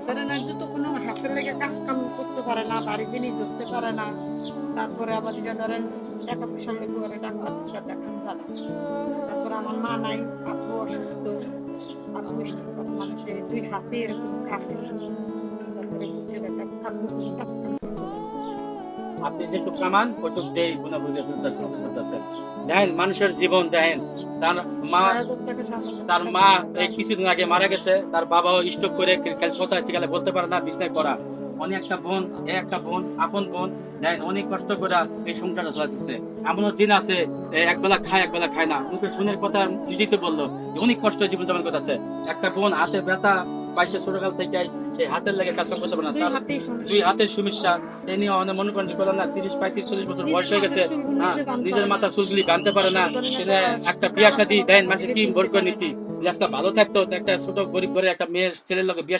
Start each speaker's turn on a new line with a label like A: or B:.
A: ধরেন না যত কোনো হাতের লেগে কাজ কাম করতে পারে না, বাড়ি জিনিস ধরতে পারে না। তারপরে আবার এটা ধরেন টাকা পয়সার লেগে করে ডাক্তার দেখানো যায় না। তারপরে আমার মা নাই, আপু অসুস্থ, আপু মানুষের 2 হাতে এরকম কাটে। তারপরে বুঝে ব্যথা, আপু কোনো কাজ কাম করতে পারে না।
B: আপনি যেটুক কামান ওইটুক দিয়ে গুণা বুঝে চলতেছেন। দেখেন মানুষের জীবন দেখেন, তার মা
A: ৬,০০০ টাকা সামনে
B: তার মা এই কিছুদিন আগে মারা গেছে, তার বাবাও স্ট্রোক করে কোথায় ঠিক আছে বলতে পারে না, বিছনায় পড়া। অনেক একটা বোন আপন বোন দেখেন অনেক কষ্ট করে এই সংসারটা চালাচ্ছে। এমনও দিন আছে একবেলা খায় একবেলা খায় না, মুখে শুনের কথা নিজেই তো বললো যে অনেক কষ্ট জীবন যাপন করতেছে। একটা বোন হাতে ব্যথা পাইছে ছোটকাল থেকে, সেই হাতের লেগে কাজ কাম করতে পারে না,
A: 2
B: তার
A: হাতেই সমস্যা।
B: 2 হাতের সমস্যা। এই নিয়ে অনেক মনে করেন যে বলেন না 30, 35, 40 বছর বয়স হয়ে গেছে, হ্যাঁ নিজের মাথার চুলগুলি বাঁধতে পারে না। একটা বিয়া শাদী দেন মাসে কি ভোর করে নীতি, আজকে ভালো থাকতো, একটা ছোট গরিব ঘরে একটা মেয়ের ছেলের লোক বিয়া